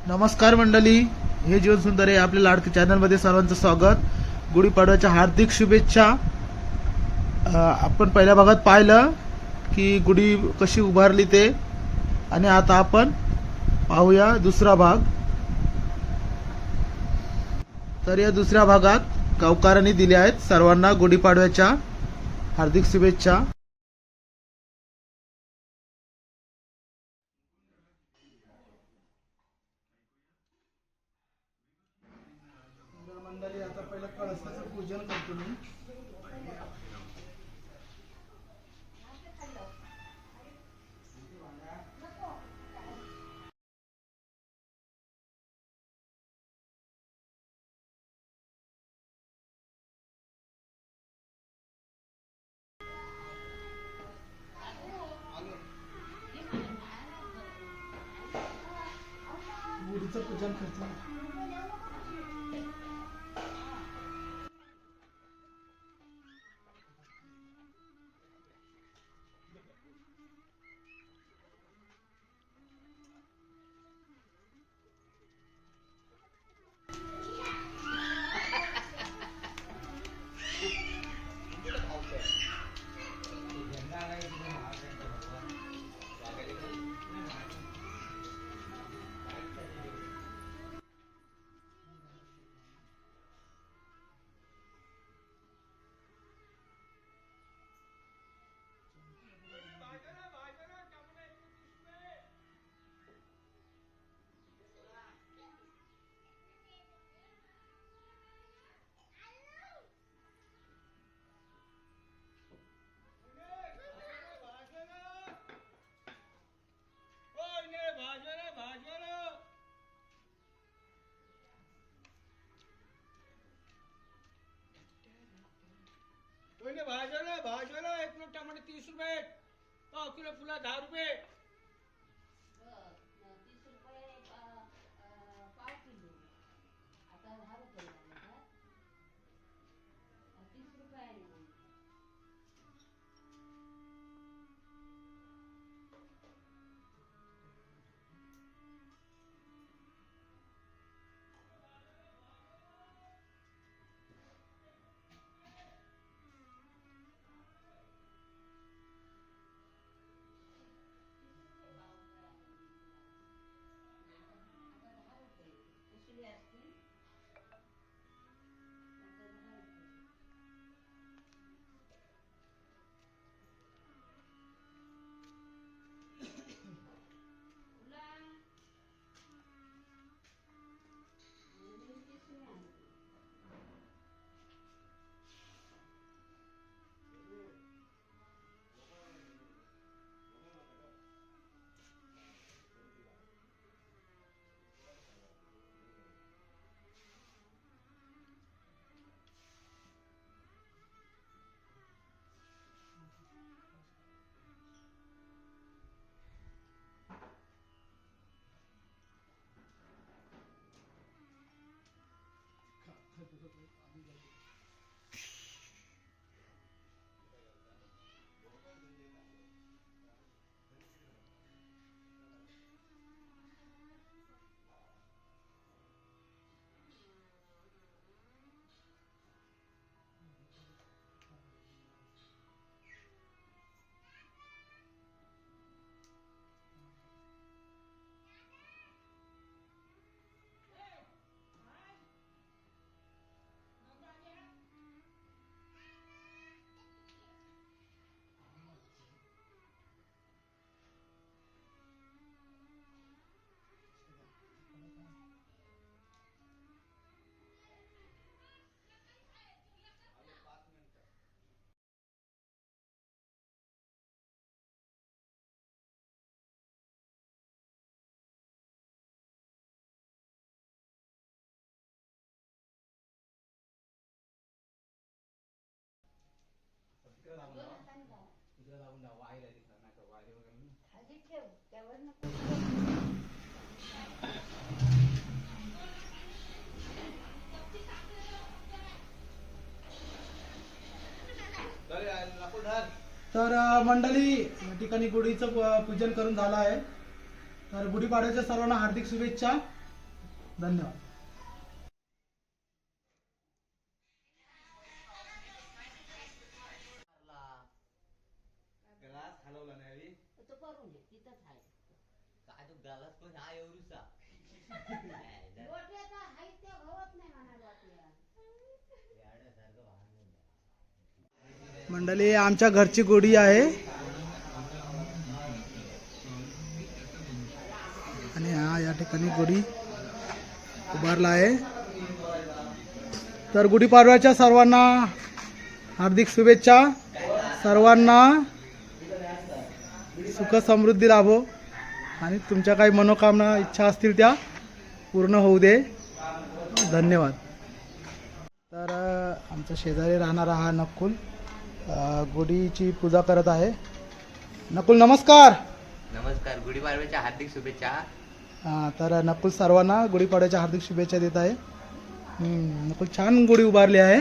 नमस्कार मंडळी, हे जीवन सुंदर आहे आपल्या लाडके चॅनलमध्ये सर्वांचं स्वागत. गुढीपाडव्याच्या हार्दिक शुभेच्छा. आपण पहिल्या भागात पाहिलं की गुढी कशी उभारली ते, आणि आता आपण पाहूया दुसरा भाग. तर या दुसऱ्या भागात गावकऱ्यांनी दिले आहेत सर्वांना गुढीपाडव्याच्या हार्दिक शुभेच्छा. मंडळी, आता पहिलं कळसाचं पूजन करतो मी. गुढीचं पूजन करतो. भाजीला 1 किलो टमाटे 30 रुपये, पाव किलो फुला 10 रुपये. 30 रुपये पाव किलो. आता 10 रुपये झाले का? 30 रुपये आहे ना. तर मंडळी, या ठिकाणी गुढीचं पूजन करून झालं आहे. तर गुढीपाडव्याच्या सर्वांना हार्दिक शुभेच्छा. धन्यवाद. तो करून घे तिथंच आहे गोट्याचा हाईत त्या होत नाही म्हणाल वाटल्या. मंडळी आमच्या घरची गुढी आहे आणि हा या ठिकाणी गुढी उभारला आहे. तर गुढीपाडव्याच्या सर्वांना हार्दिक शुभेच्छा. सर्वांना सुख समृद्धी लाभो आणि तुमच्या काही मनोकामना इच्छा असतील त्या पूर्ण होऊ दे. धन्यवाद. तर आमच्या शेजारी राहणारा हा नकुल गुढीची पूजा करत आहे. नकुल नमस्कार. नमस्कार. गुढीपाडव्याच्या हार्दिक शुभेच्छा. तर नकुल सर्वांना गुढीपाडव्याच्या हार्दिक शुभेच्छा देत आहे. नकुल छान गुढी उभारली आहे.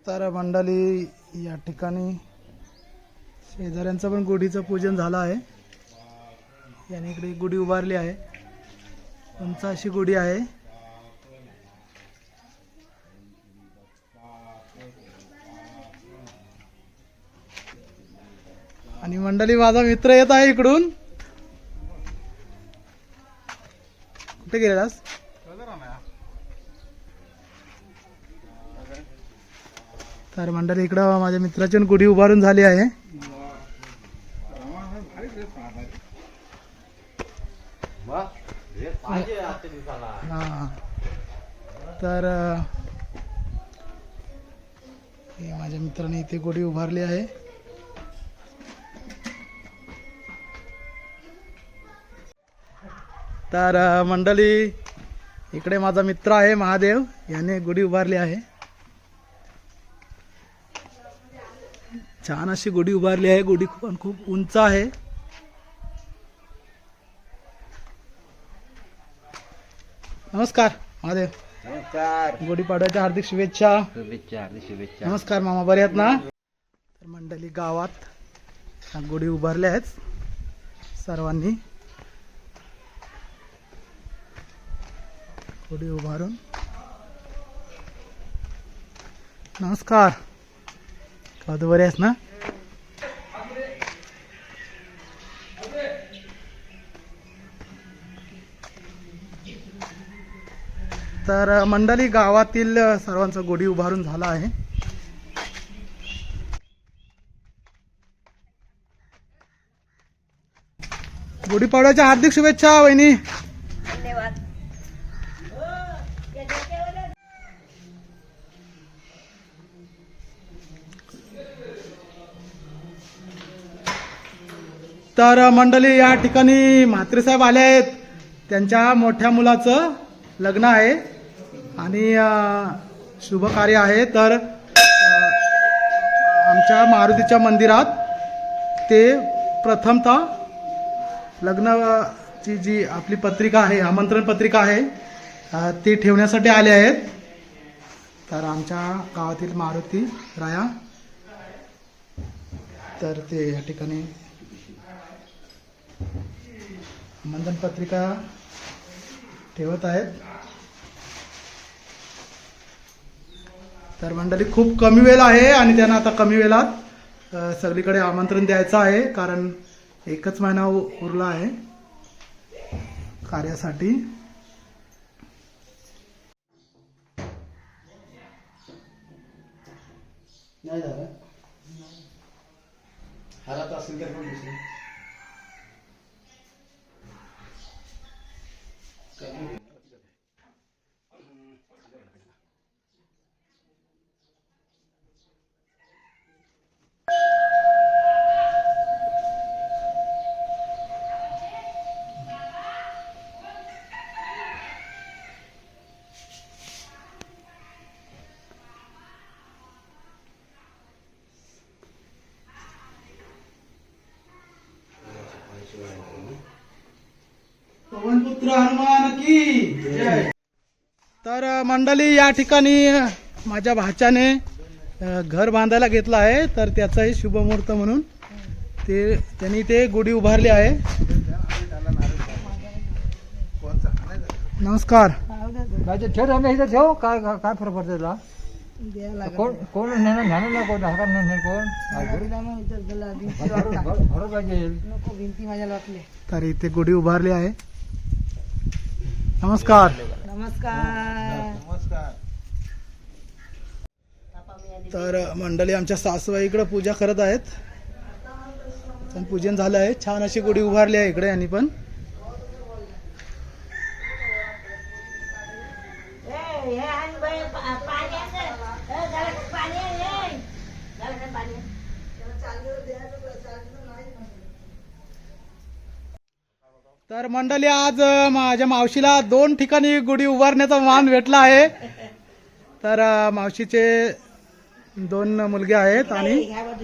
तर मंडळी या ठिकाणी शेजाऱ्यांचं पण गुढीचं पूजन झालं आहे. याने इकडे गुढी उभारली आहे. उंच अशी गुढी आहे. आणि मंडळी माझा मित्र येत आहे इकडून. कुठे गेलेलास? तर मंडळी इकडं माझ्या मित्राची गुढी उभारून झाली आहे. हा तर हे माझ्या मित्राने इथे गुढी उभारली आहे. तर मंडळी इकडे माझा मित्र आहे महादेव, याने गुढी उभारली आहे. छान अशी गुढी उभारली आहे. गुढी पण खूप उंच आहे. नमस्कार महादेव. नमस्कार. गुढीपाडव्याच्या हार्दिक शुभेच्छा. शुभेच्छा. हार्दिक शुभेच्छा. नमस्कार मामा, बरे आहेत ना? तर मंडळी गावात गुढी उभारल्या आहेत सर्वांनी. गुढी उभारून नमस्कार. का तू बरे आहेस ना? तर मंडळी गावातील सर्वांचा गुढी उभारून झाला आहे. गुढीपाडव्याच्या हार्दिक शुभेच्छा वहिनी. धन्यवाद. तर मंडळी या ठिकाणी म्हात्रे साहेब आले आहेत. त्यांच्या मोठ्या मुलाचं लग्न आहे आणि शुभ कार्य आहे. तर आमच्या मारुतीच्या मंदिरात ते प्रथमतः लग्नाची जी आपली पत्रिका आहे, आमंत्रण पत्रिका आहे, ती ठेवण्यासाठी आले आहेत. तर आमच्या गावातील मारुती राया तर ते या ठिकाणी आमंत्रण पत्रिका ठेवत आहेत. तर मंडळी खूप कमी वेळ आहे आणि त्यांना आता कमी वेळात सगळीकडे आमंत्रण द्यायचं आहे, कारण एकच महिना उरला आहे कार्यासाठी. नाही झालं हरात असेल तर पण दुसरी पवनपुत्र हनुमान की जय. तर मंडळी या ठिकाणी माझ्या भाच्याने घर बांधायला घेतला आहे. तर त्याचाही शुभमुहूर्त म्हणून त्यांनी ते गुढी उभारली आहे. नमस्कार. ठेव आम्ही इथं ठेव. काय काय फरक पडतो तुला? कोण कोण नेणार नेणार ना कोण हाकार नाही कोण भर पाहिजे. तर इथे गुढी उभारली आहे. नमस्कार. तर मंडळी आमच्या सासूबाई इकडे पूजा करत आहेत. पण पूजन झालं आहे. छान अशी गुढी उभारली आहे इकडे. आणि पण तर मंडळी आज माझ्या मावशीला 2 ठिकाणी गुढी उभारण्याचा मान भेटला आहे. तर मावशीचे 2 मुलगे आहेत आणि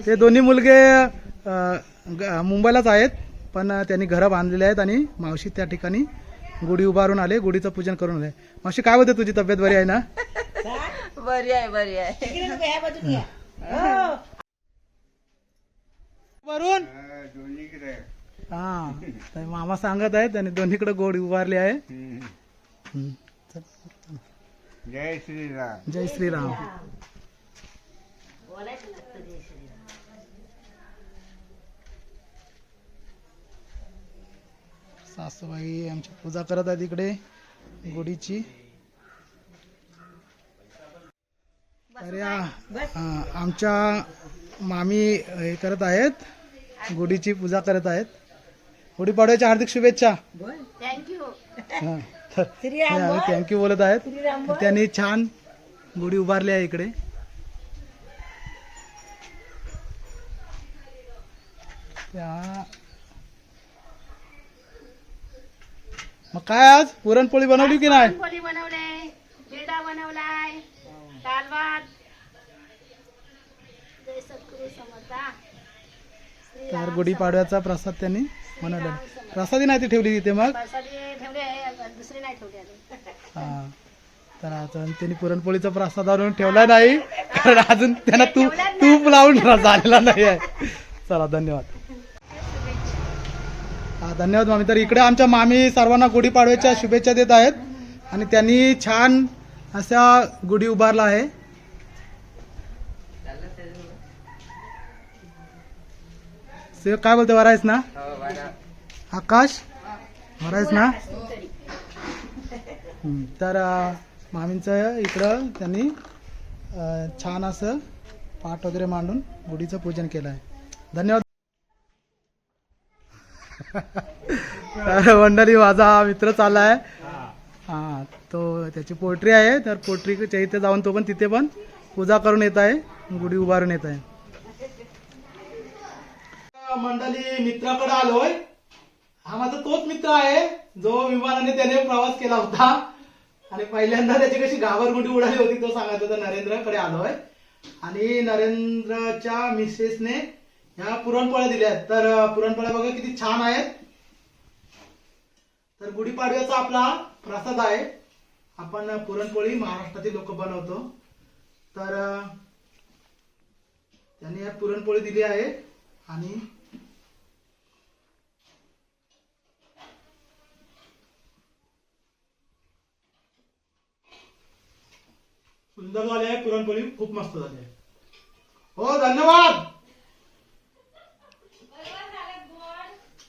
ते दोन्ही मुलगे मुंबईलाच आहेत. पण त्यांनी घरं बांधलेले आहेत आणि मावशी त्या ठिकाणी गुढी उभारून आले. गुढीचं पूजन करून आले. मावशी काय होते, तुझी तब्येत बरी आहे ना? बरी आहे. वरून हा तर मामा सांगत आहेत आणि दोन्हीकडे गोडी उभारली आहे. चल. जय श्रीराम. जय श्रीराम. सासूबाई आमची पूजा करत आहेत इकडे गुढीची. तर आमच्या मामी हे करत आहेत, गुढीची पूजा करत आहेत. गुढीपाडव्याच्या हार्दिक शुभेच्छा. थँक्यू. थँक्यू बोलत आहेत. त्यांनी छान गुढी उभारली आहे इकडे. मग काय आज पुरणपोळी बनवली की नाही? पुरणपोळी बनवले, चिवडा बनवलाय, दाल भात. जय सद्गुरू समर्था. तर गुढीपाडव्याचा प्रसाद त्यांनी बनवला. प्रसादी नाही ती ठेवली तिथे मग. प्रसादी ठेवले, दुसरी नाही ठेवली अजून. हा तर अजून त्यांनी पुरणपोळीचा प्रसाद आणून ठेवला नाही, कारण अजून त्यांना तूप लावून झालेला नाही आहे. चला धन्यवाद. हा धन्यवाद मामी. तर इकडे आमच्या मामी सर्वांना गुढीपाडव्याच्या शुभेच्छा देत आहेत आणि त्यांनी छान अशा गुढी उभारला आहे. काय बोलते, वरायस ना आकाश? वरायस ना. तर मामींचं इकडं त्यांनी छान असं पाट वगैरे मांडून गुढीचं पूजन केलं आहे. धन्यवाद. तर मंडळी माझा मित्र चालला आहे. हा तो त्याची पोल्ट्री आहे. तर पोल्ट्रीच्या इथे जाऊन तो पण तिथे पण पूजा करून येत आहे, गुढी उभारून येत आहे. मंडळी मित्राकडे आलोय. हा माझा तोच मित्र आहे जो विमानाने त्याने प्रवास केला होता आणि पहिल्यांदा त्याची कशी घाबरगुंडी उडाली होती तो सांगत होता. नरेंद्रकडे आलोय आणि नरेंद्रच्या मिसेसने ह्या पुरणपोळ्या दिल्या आहेत. तर पुरणपोळ्या बघा किती छान आहेत. तर गुढीपाडव्याचा आपला प्रसाद आहे. आपण पुरणपोळी महाराष्ट्रातील लोक बनवतो. तर त्यांनी या पुरणपोळी दिली आहे आणि सुंदर झाली आहे पुरणपोळी, खूप मस्त झाली आहे. हो धन्यवाद.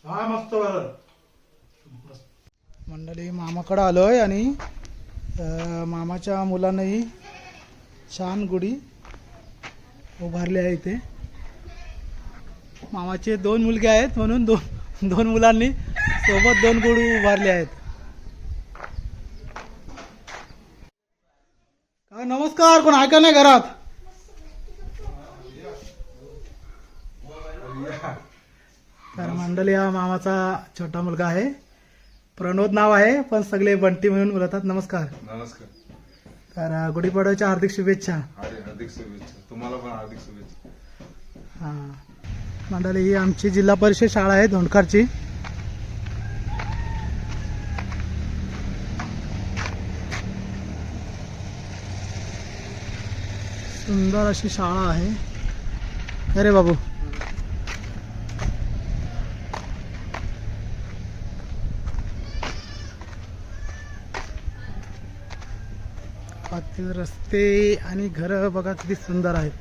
हा मस्त बरं. मंडळी मामाकडे आलोय आणि मामाच्या मुलांनाही छान गुढी उभारली आहे इथे. मामाचे 2 मुलगे आहेत म्हणून दोन मुलांनी सोबत 2 गुढी उभारली आहेत. नमस्कार. कोण ऐका नाही घरात? तर मंडळी हा मामाचा छोटा मुलगा आहे. प्रणोद नाव आहे पण सगळे बंटी म्हणून बोलतात. नमस्कार. नमस्कार. तर गुढीपाडव्याच्या हार्दिक शुभेच्छा. हार्दिक शुभेच्छा. तुम्हाला पण हार्दिक शुभेच्छा. हा मंडळी ही आमची जिल्हा परिषद शाळा आहे धोंडकारची. सुंदर अशी शाळा आहे. अरे बाबू हे रस्ते आणि घरं बघा किती सुंदर आहेत.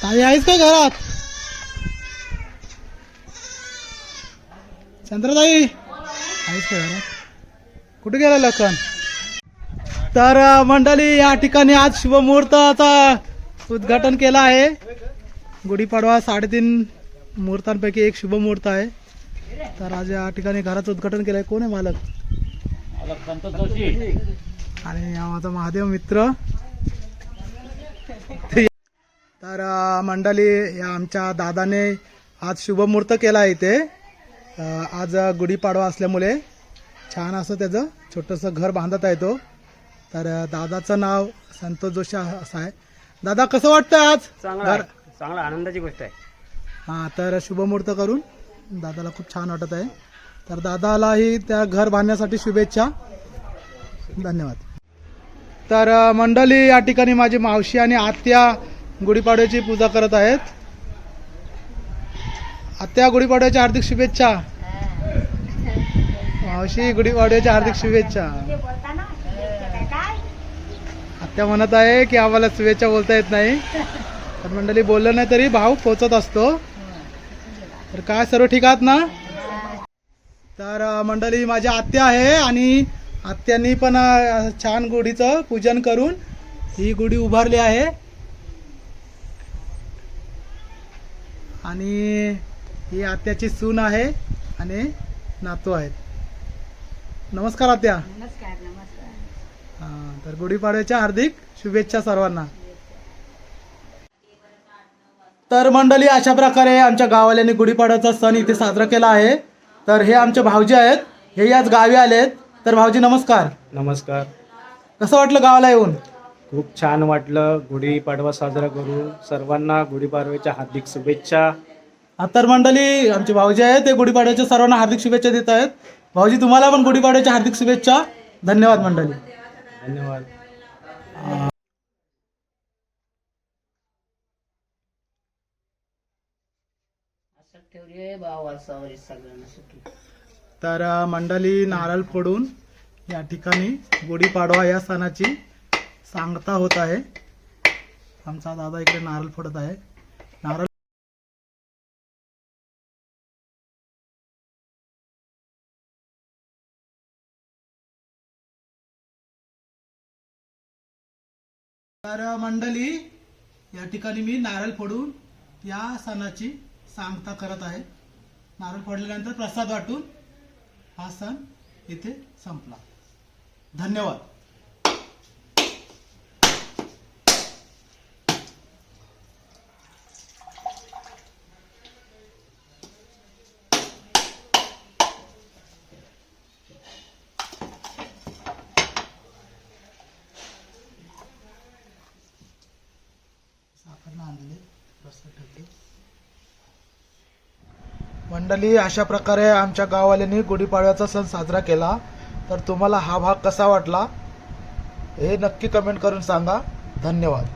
ताई आहेस का घरात? चंद्रताई आहेस का घरात? कुठे गेला लखन? तर मंडळी या ठिकाणी आज शुभमुहूर्ताचा उद्घाटन केला आहे. गुढीपाडवा 3.5 मुहूर्तांपैकी एक शुभ मुहूर्त आहे. तर आज या ठिकाणी घराचं उद्घाटन केलं आहे. कोण आहे मालक? आणि हा माझा महादेव मित्र. तर मंडळी या आमच्या दादाने आज शुभ मुहूर्त केला आहे इथे. आज गुढीपाडवा असल्यामुळे छान असं त्याचं छोटंसं घर बांधत आहे तो. तर दादाचं नाव संतोष जोशी असं आहे. दादा कसं वाटतंय आज? चांगला आनंदाची गोष्ट आहे. हां, तर शुभमुहूर्त करून दादाला खूप छान वाटत आहे. तर दादालाही त्या घर बांधण्यासाठी शुभेच्छा. धन्यवाद. तर मंडळी या ठिकाणी माझी मावशी आणि आत्या गुढीपाडव्याची पूजा करत आहेत. आत्या गुढीपाडव्याच्या हार्दिक शुभेच्छा. मावशी गुढीपाडव्याच्या हार्दिक शुभेच्छा. आत्या म्हणत आहे की आम्हाला शुभेच्छा बोलता येत नाही. तर मंडळी बोललं नाही तरी भाव पोचत असतो. तर काय सर्व ठीक आहात ना? तर मंडळी माझी आत्या आहे आणि आत्यांनी पण छान गुढीचं पूजन करून ही गुढी उभारली आहे. आणि ही आत्याची सून आहे आणि नातू आहेत. नमस्कार आत्या. नमस्कार नमस्कार. हां, तर गुढीपाडव्याच्या हार्दिक शुभेच्छा सर्वांना. तर मंडळी अशा प्रकारे आमच्या गाववाल्यांनी गुढीपाडव्याचा सण इथे साजरा केला आहे. तर हे आमचे भाऊजी आहेत, हे आज गावी आलेत. तर भाऊजी नमस्कार. नमस्कार. कसं वाटलं गावाला येऊन? खूप छान वाटलं. गुढीपाडवा साजरा करू. सर्वांना गुढीपाडव्याच्या हार्दिक शुभेच्छा. तर मंडळी आमचे भाऊजी आहेत ते गुढीपाडव्याच्या सर्वांना हार्दिक शुभेच्छा देत आहेत. भाऊजी तुम्हाला पण गुढीपाडव्याच्या हार्दिक शुभेच्छा. धन्यवाद मंडळी. धन्यवाद. तर मंडळी नारळ फोडून या ठिकाणी गुढीपाडवा या सणाची सांगता होत आहे. आमचा दादा इकडे नारळ फोडत आहे. नारळ तर मंडळी या ठिकाणी मी नारळ फोडून या सणाची सांगता करत आहे. नारळ फोडल्यानंतर प्रसाद वाटून हा सण इथे संपला. धन्यवाद. मंडळी अशा प्रकारे आमच्या गाववाल्यांनी गुढीपाडव्याचा सण साजरा केला. तर तुम्हाला हा भाग कसा वाटला हे नक्की कमेंट करून सांगा. धन्यवाद.